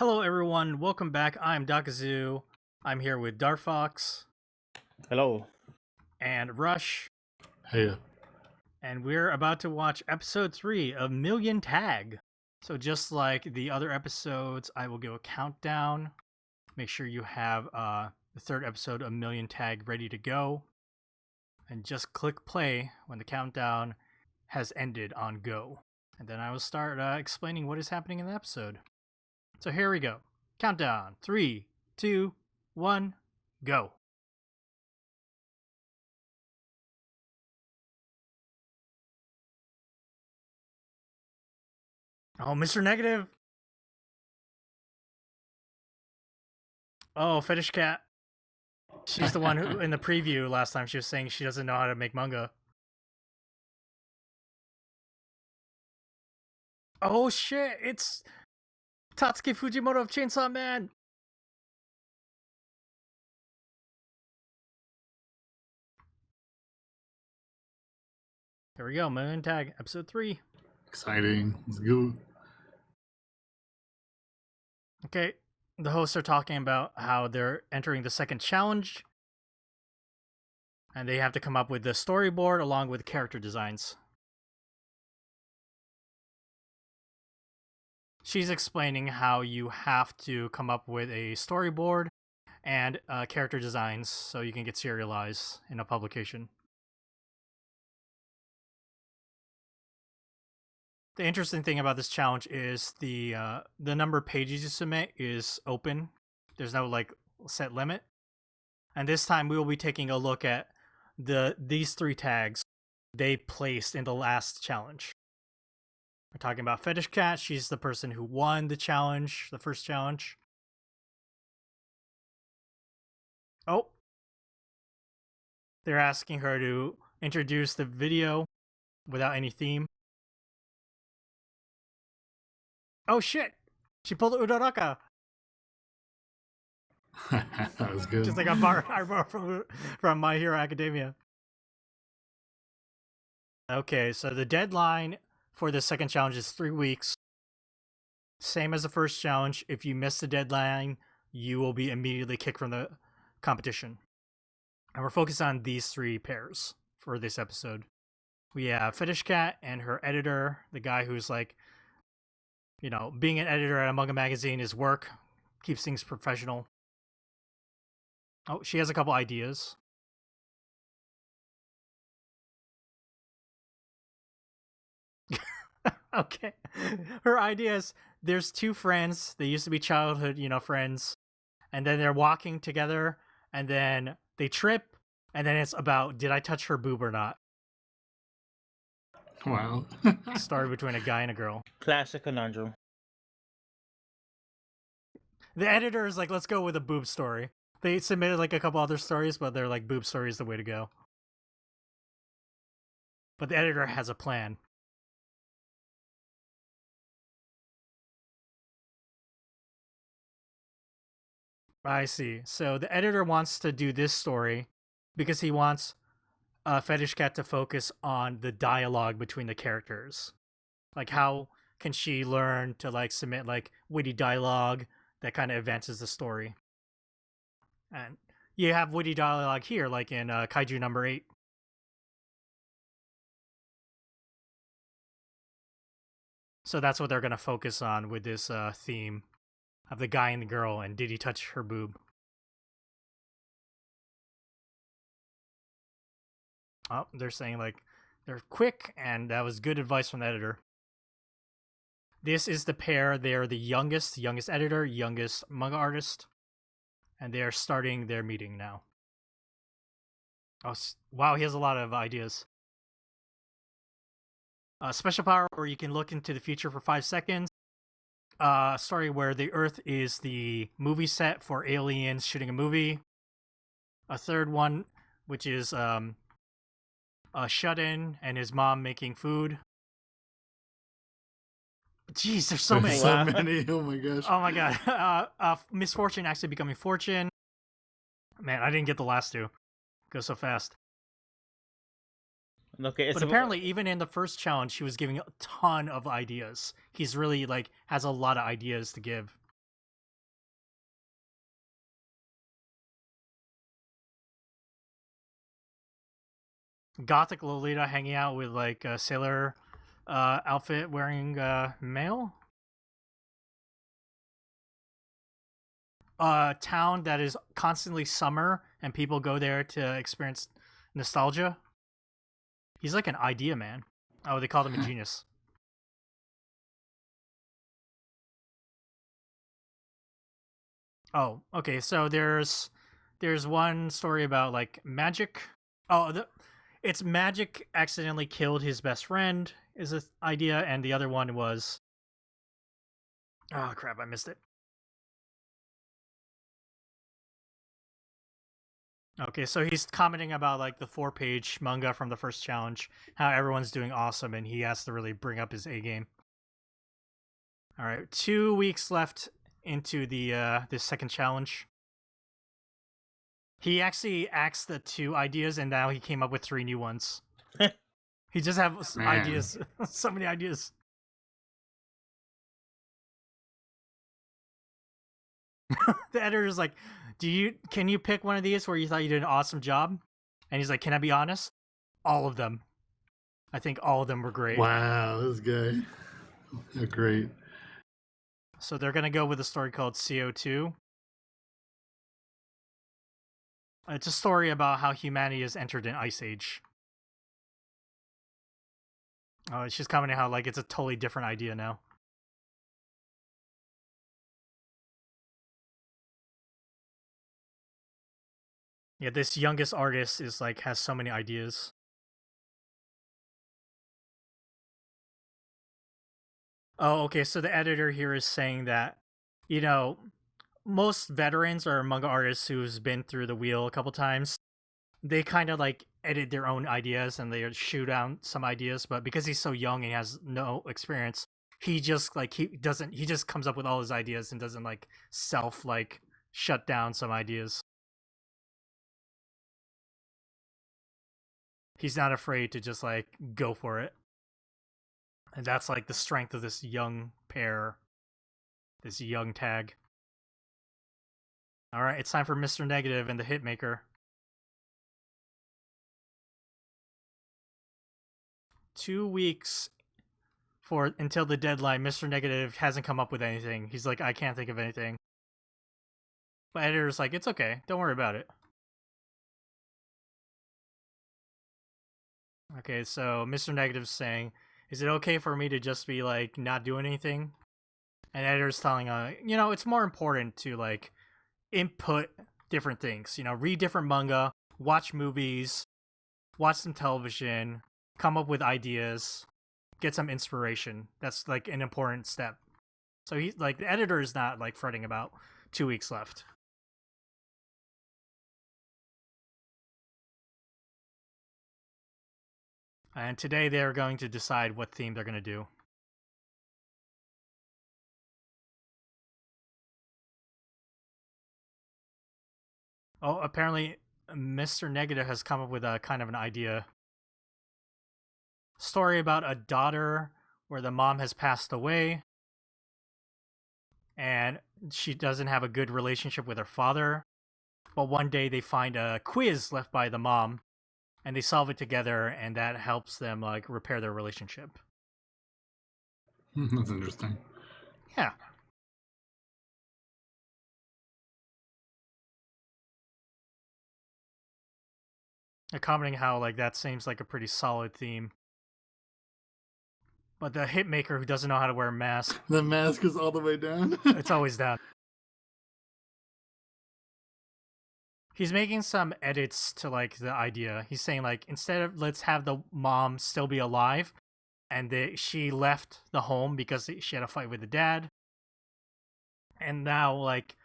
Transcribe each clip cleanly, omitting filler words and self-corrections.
Hello, everyone. Welcome back. I'm Dakazu. I'm here with Darfox Hello. and Rush, Hey, and we're about to watch episode 3 of Million Tag. So, just like the other episodes, I will give a countdown. Make sure you have the third episode of Million Tag ready to go, and just click play when the countdown has ended on go. And then I will start explaining what is happening in the episode. So here we go. Countdown. 3, 2, 1, go. Oh, Mr. Negative. Oh, Fetish Cat. She's the one who, in the preview last time, she was saying she doesn't know how to make manga. Oh shit, it's Tatsuki Fujimoto of Chainsaw Man. Here we go, Million Tag, episode 3. exciting. Let's go. Okay, the hosts are talking about how they're entering the second challenge, and they have to come up with the storyboard along with character designs. She's explaining how you have to come up with a storyboard and character designs so you can get serialized in a publication. The interesting thing about this challenge is the number of pages you submit is open. There's no like set limit. And this time we will be taking a look at these 3 tags they placed in the last challenge. We're talking about Fetish Cat. She's the person who won the challenge, the first challenge. Oh. They're asking her to introduce the video without any theme. Oh shit! She pulled the Udoraka! That was good. Just like I borrowed from My Hero Academia. Okay, so the deadline for the second challenge is 3 weeks. Same as the first challenge. If you miss the deadline, you will be immediately kicked from the competition. And we're focused on these 3 pairs for this episode. We have Fetish Cat and her editor, the guy who's like, you know, being an editor at a manga magazine is work, keeps things professional. Oh, she has a couple ideas. Okay. Her idea is there's 2 friends. They used to be childhood, friends. And then they're walking together and then they trip. And then it's about, did I touch her boob or not? Wow. Story between a guy and a girl. Classic conundrum. The editor is like, let's go with a boob story. They submitted like a couple other stories, but they're like, boob story is the way to go. But the editor has a plan. I see. So the editor wants to do this story because he wants Fetish Cat to focus on the dialogue between the characters. Like, how can she learn to like submit like witty dialogue that kind of advances the story? And you have witty dialogue here, like in Kaiju number 8. So that's what they're gonna focus on with this theme of the guy and the girl, and did he touch her boob? Oh, they're saying like they're quick, and that was good advice from the editor. This is the pair. They're the youngest editor, youngest manga artist, and they are starting their meeting now. Oh, wow, he has a lot of ideas. Special power where you can look into the future for 5 seconds. Story where the Earth is the movie set for aliens shooting a movie. A third one, which is a shut-in and his mom making food. Jeez, there's so many. So many. Oh my gosh. Oh my god. Misfortune actually becoming fortune. Man, I didn't get the last 2. Goes so fast. Okay, But apparently, even in the first challenge, he was giving a ton of ideas. He's really like has a lot of ideas to give. gothic Lolita hanging out with like a sailor outfit wearing mail. A town that is constantly summer and people go there to experience nostalgia. He's like an idea man. Oh, they called him a genius. Oh, okay. So there's one story about like magic. Oh, it's magic accidentally killed his best friend is an idea, and the other one was oh crap, I missed it. Okay, so he's commenting about like the 4-page manga from the first challenge, how everyone's doing awesome, and he has to really bring up his A game. All right, 2 weeks left into the this second challenge. He actually axed the 2 ideas, and now he came up with 3 new ones. He just has ideas, so many ideas. The editor's like, can you pick one of these where you thought you did an awesome job? And he's like, can I be honest? All of them. I think all of them were great. Wow, this guy. Great. So they're going to go with a story called CO2. It's a story about how humanity has entered an ice age. Oh, she's commenting how like it's a totally different idea now. Yeah, this youngest artist is like has so many ideas. Oh, okay. So the editor here is saying that, you know, most veterans or manga artists who's been through the wheel a couple times, they kind of like edit their own ideas and they shoot out some ideas. But because he's so young and he has no experience, he just like he just comes up with all his ideas and doesn't like self like shut down some ideas. He's not afraid to just like go for it. And that's like the strength of this young pair, this young tag. All right, it's time for Mr. Negative and the Hitmaker. 2 weeks until the deadline. Mr. Negative hasn't come up with anything. He's like, I can't think of anything. But editor's like, it's okay. Don't worry about it. Okay, so Mr. Negative's saying, is it okay for me to just be like not doing anything? And editor's telling, it's more important to like input different things. Read different manga, watch movies, watch some television, come up with ideas, get some inspiration. That's like an important step. So he's like, the editor is not like fretting about 2 weeks left. And today they're going to decide what theme they're going to do. Oh, apparently Mr. Negative has come up with a kind of an idea. Story about a daughter where the mom has passed away and she doesn't have a good relationship with her father. But one day they find a quiz left by the mom and they solve it together, and that helps them like repair their relationship. That's interesting. Yeah. They're commenting how like that seems like a pretty solid theme. But the Hitmaker who doesn't know how to wear a mask. The mask is all the way down. It's always down. He's making some edits to like the idea. He's saying like, instead of let's have the mom still be alive, and she left the home because she had a fight with the dad, and now like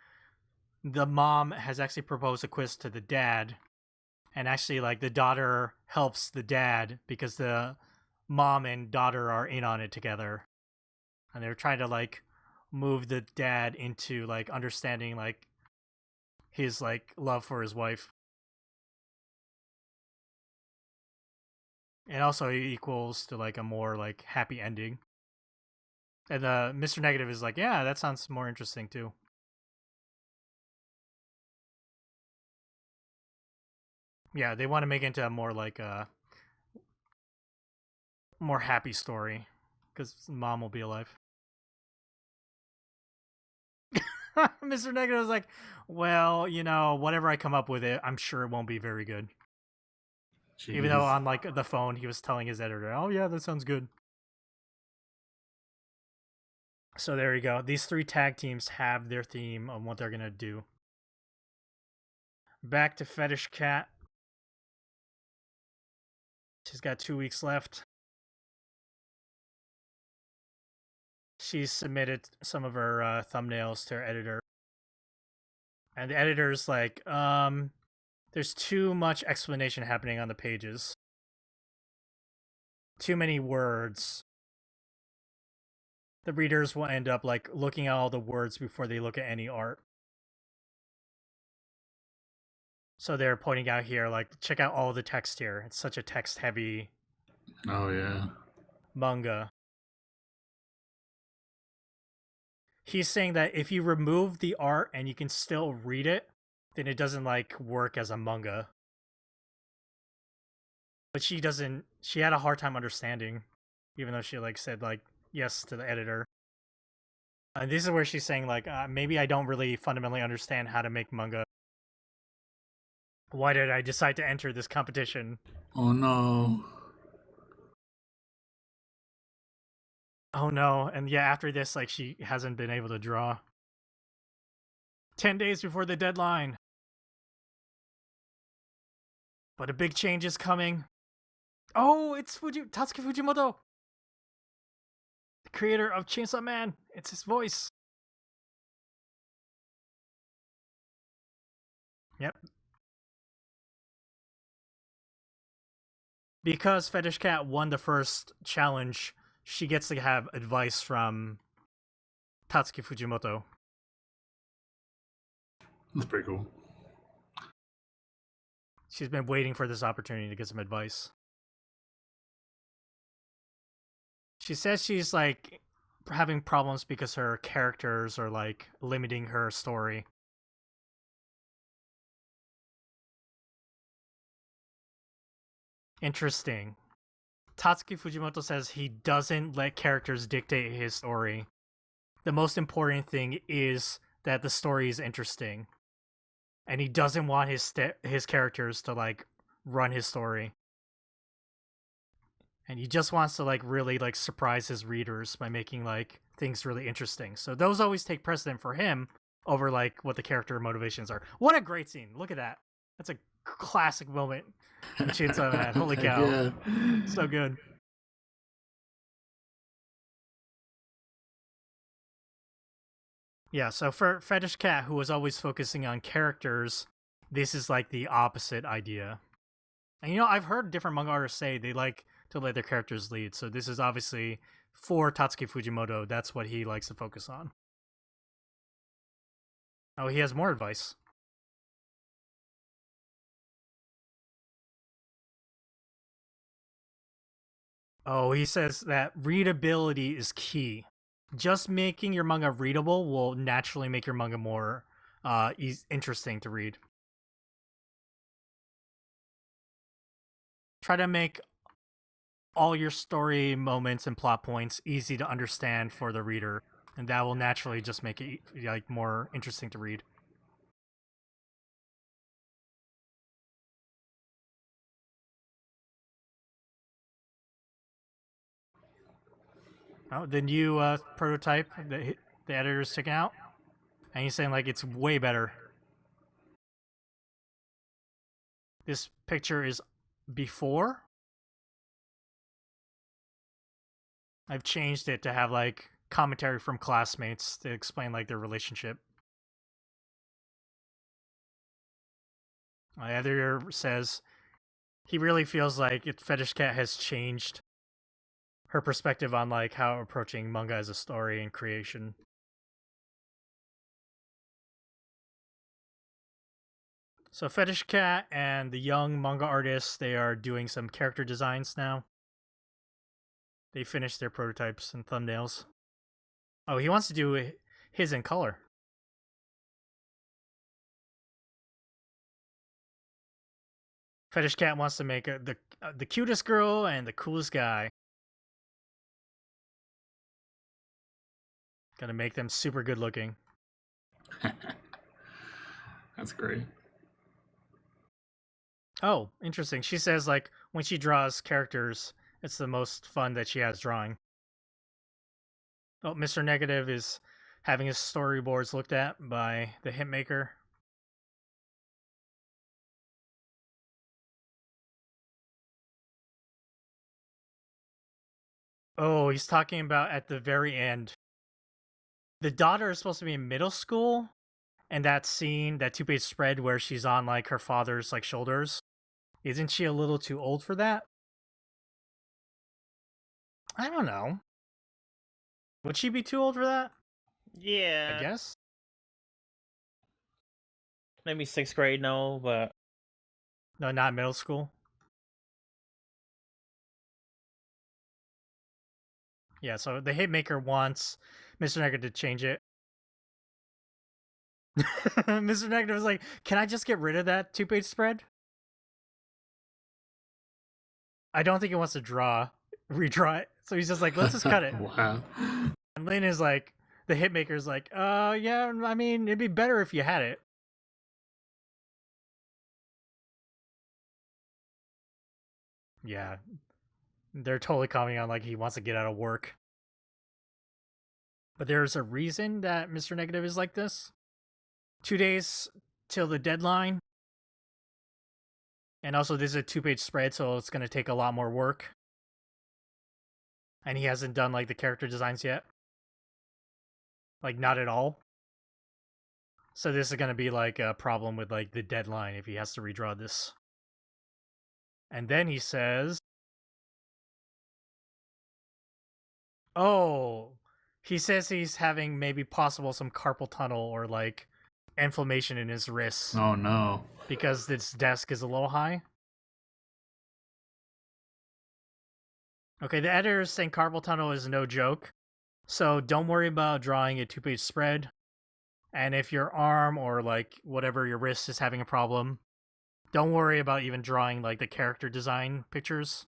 the mom has actually proposed a quiz to the dad, and actually like the daughter helps the dad because the mom and daughter are in on it together, and they're trying to like move the dad into like understanding like his like love for his wife, and also equals to like a more like happy ending. And Mr. Negative is like, yeah, that sounds more interesting too. Yeah, they want to make it into a more like more happy story, because mom will be alive. Mr. Negative was like, well, whatever I come up with I'm sure it won't be very good. Jeez. Even though on like the phone he was telling his editor, oh yeah, that sounds good. So there you go. These 3 tag teams have their theme on what they're gonna do. Back to Fetish Cat. She's got 2 weeks left. She's submitted some of her thumbnails to her editor. And the editor's like, there's too much explanation happening on the pages. Too many words. The readers will end up like looking at all the words before they look at any art. So they're pointing out here, like, check out all the text here. It's such a text-heavy Oh yeah. manga. He's saying that if you remove the art and you can still read it, then it doesn't like work as a manga. But she had a hard time understanding, even though she like said like yes to the editor. And this is where she's saying like, maybe I don't really fundamentally understand how to make manga. Why did I decide to enter this competition? Oh no. Oh no, and yeah, after this, like, she hasn't been able to draw. 10 days before the deadline. But a big change is coming. Oh, it's Tatsuki Fujimoto! The creator of Chainsaw Man. It's his voice. Yep. Because Fetish Cat won the first challenge, she gets to have advice from Tatsuki Fujimoto. That's pretty cool. She's been waiting for this opportunity to get some advice. She says she's like having problems because her characters are like limiting her story. Interesting. Tatsuki Fujimoto says he doesn't let characters dictate his story. The most important thing is that the story is interesting. And he doesn't want his characters to like run his story. And he just wants to like really like surprise his readers by making like things really interesting. So those always take precedent for him over like what the character motivations are. What a great scene. Look at that. That's a classic moment in Chainsaw Man. Holy cow. Yeah. So good. Yeah, so for Fetish Cat, who was always focusing on characters, this is like the opposite idea. And I've heard different manga artists say they like to let their characters lead, so this is obviously for Tatsuki Fujimoto, that's what he likes to focus on. Oh, he has more advice. Oh, he says that readability is key. Just making your manga readable will naturally make your manga more interesting to read. Try to make all your story moments and plot points easy to understand for the reader, and that will naturally just make it like more interesting to read. Oh, the new prototype that the editor's taking out, and he's saying like it's way better. This picture is before. I've changed it to have like commentary from classmates to explain like their relationship. The editor says he really feels like Fetish Cat has changed her perspective on like how approaching manga as a story and creation. So Fetish Cat and the young manga artists, they are doing some character designs now. They finished their prototypes and thumbnails. Oh, he wants to do his in color. Fetish Cat wants to make the cutest girl and the coolest guy. Gotta make them super good looking. That's great. Oh, interesting. She says like when she draws characters, it's the most fun that she has drawing. Oh, Mr. Negative is having his storyboards looked at by the hitmaker. Oh, he's talking about at the very end. The daughter is supposed to be in middle school, and that scene, that 2-page spread where she's on like her father's like shoulders, isn't she a little too old for that? I don't know. Would she be too old for that? Yeah. I guess. Maybe 6th grade, no, but No, not middle school. Yeah, so the hitmaker wants Mr. Negative to change it. Mr. Negative was like, "Can I just get rid of that 2-page spread?" I don't think he wants to redraw it. So he's just like, "Let's just cut it." Wow. And Lynn is like, the hitmaker's like, yeah, I mean, it'd be better if you had it." Yeah. They're totally commenting on like he wants to get out of work. But there's a reason that Mr. Negative is like this. 2 days till the deadline. And also this is a 2-page spread, so it's gonna take a lot more work. And he hasn't done like the character designs yet. Like not at all. So this is gonna be like a problem with like the deadline if he has to redraw this. And then he says, oh, he says he's having maybe possible some carpal tunnel or like inflammation in his wrists Oh no. because this desk is a little high. Okay, the editor is saying carpal tunnel is no joke. So don't worry about drawing a 2-page spread. And if your arm or like whatever your wrist is having a problem, don't worry about even drawing like the character design pictures.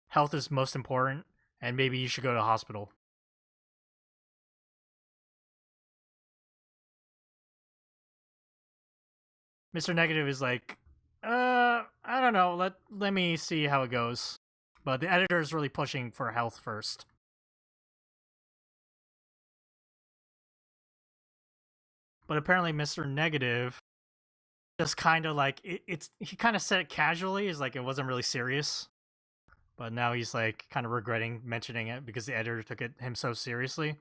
Health is most important, and maybe you should go to the hospital. Mr. Negative is like, I don't know, let me see how it goes. But the editor is really pushing for health first. But apparently Mr. Negative just kind of like he kind of said it casually, is like it wasn't really serious. But now he's like kind of regretting mentioning it because the editor took him so seriously.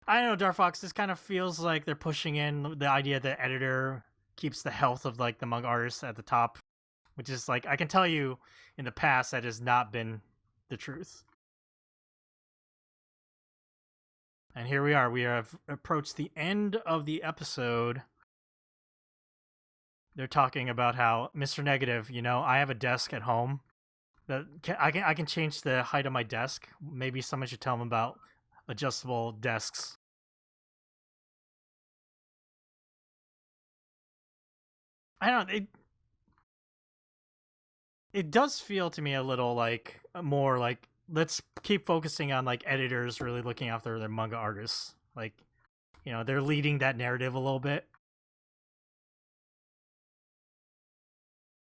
I don't know, Dark Fox, this kind of feels like they're pushing in the idea that editor keeps the health of like the manga artist at the top, which is like, I can tell you in the past that has not been the truth. And here we are. We have approached the end of the episode. They're talking about how Mr. Negative, I have a desk at home. I can change the height of my desk. Maybe someone should tell him about adjustable desks. I don't know. It does feel to me a little like more like, let's keep focusing on like editors really looking after their manga artists. Like, they're leading that narrative a little bit.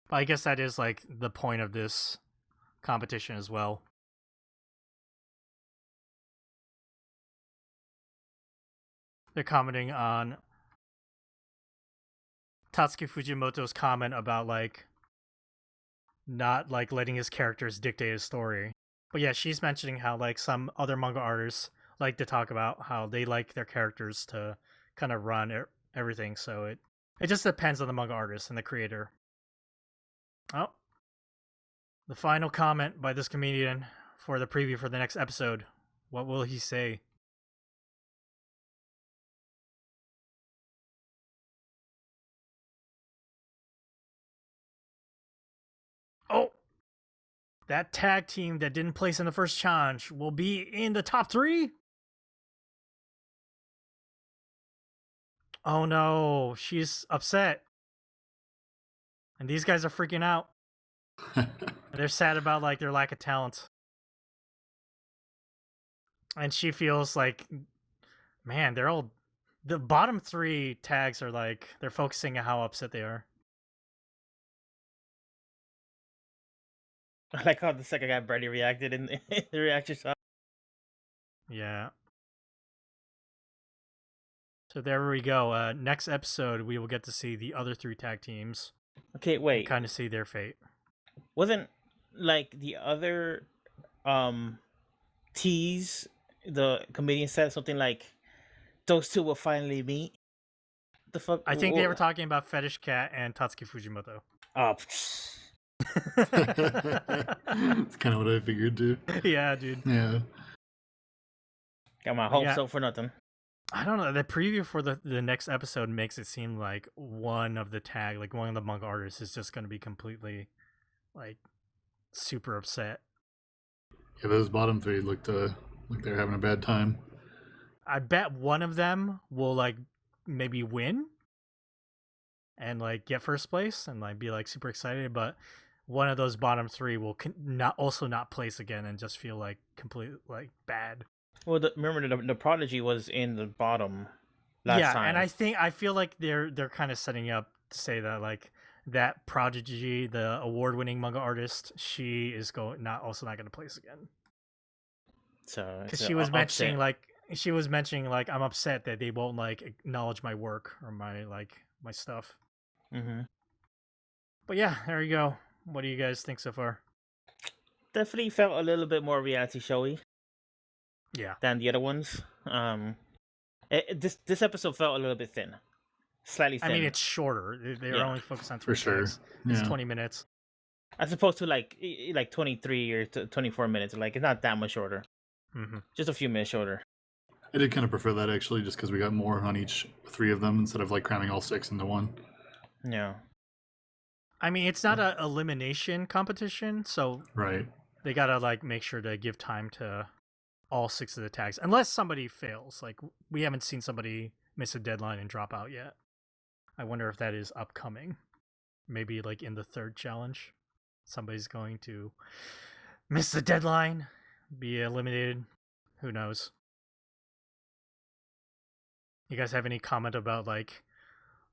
But I guess that is like the point of this competition as well. They're commenting on Tatsuki Fujimoto's comment about like not like letting his characters dictate his story. But yeah, she's mentioning how like some other manga artists like to talk about how they like their characters to kind of run everything. So it just depends on the manga artist and the creator. Oh, the final comment by this comedian for the preview for the next episode. What will he say? Oh, that tag team that didn't place in the first challenge will be in the top 3? Oh no, she's upset. And these guys are freaking out. They're sad about like their lack of talent. And she feels like Man, they're all the bottom 3 tags are like they're focusing on how upset they are. I like how the second guy barely reacted in the reaction shot. Yeah. So there we go. Next episode, we will get to see the other 3 tag teams Okay, and wait. kind of see their fate. Wasn't like the other tease, the comedian said something like those two will finally meet? The fuck? I think they were talking about Fetish Cat and Tatsuki Fujimoto. Oh, That's kind of what I figured too. Yeah, dude. Yeah. got my But hopes yeah. up for nothing. I don't know. The preview for the next episode makes it seem like one of the manga artists is just going to be completely, like, super upset. Yeah, those bottom 3 looked like they're having a bad time. I bet one of them will, like, maybe win and, like, get first place and, like, be, like, super excited, but one of those bottom 3 will not place again and just feel, like, completely, like, bad. Well, remember the Prodigy was in the bottom last time. And I feel like they're kind of setting up to say that, like, that Prodigy, the award-winning manga artist, she is not going to place again. So because she was mentioning like I'm upset that they won't like acknowledge my work or my stuff. Mm-hmm. But yeah, there you go. What do you guys think so far? Definitely felt a little bit more reality showy. Yeah. Than the other ones. This episode felt a little bit thin, slightly thin. I mean, it's shorter. They're only focused on 3 for sure. tags. It's 20 minutes. As opposed to like 23 or 24 minutes. Like it's not that much shorter. Mm-hmm. Just a few minutes shorter. I did kind of prefer that actually, just because we got more on each 3 of them instead of like cramming all 6 into one. Yeah. I mean, it's not an elimination competition, so Right. they gotta like make sure to give time to all 6 of the tags, unless somebody fails. Like we haven't seen somebody miss a deadline and drop out yet. I wonder if that is upcoming. Maybe like in the 3rd challenge, somebody's going to miss the deadline, be eliminated. Who knows? You guys have any comment about like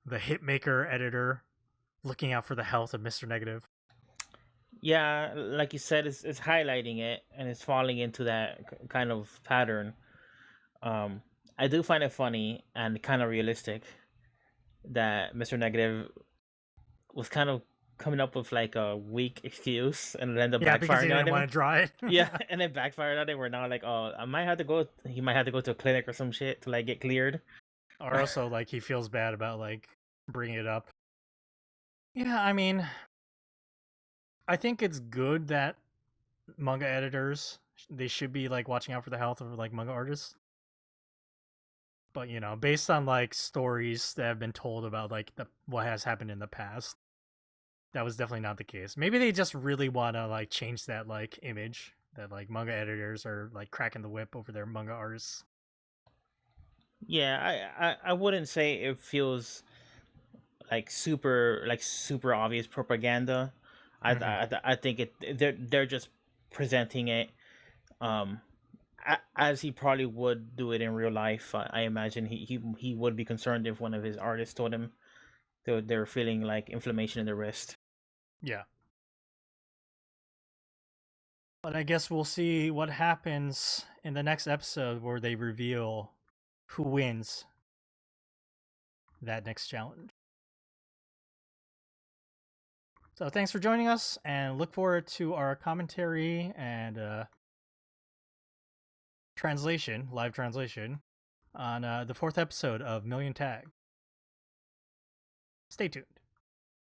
the hitmaker editor looking out for the health of Mr. Negative? Yeah, like you said, it's highlighting it and it's falling into that kind of pattern. I do find it funny and kind of realistic that Mr. Negative was kind of coming up with like a weak excuse and then the backfiring because he didn't want to draw it. Yeah, and then backfired on it. We're now like, oh, he might have to go to a clinic or some shit to like get cleared. Or also like he feels bad about like bringing it up. Yeah, I mean, I think it's good that manga editors, they should be like watching out for the health of like manga artists. But you know, based on like stories that have been told about like what has happened in the past, that was definitely not the case. Maybe they just really want to like change that like image that like manga editors are like cracking the whip over their manga artists. Yeah, I wouldn't say it feels like super obvious propaganda. I think they're just presenting it as he probably would do it in real life. I imagine he would be concerned if one of his artists told him they're feeling like inflammation in their wrist. Yeah. But I guess we'll see what happens in the next episode where they reveal who wins that next challenge. So thanks for joining us, and look forward to our commentary and live translation, on the 4th episode of Million Tag. Stay tuned.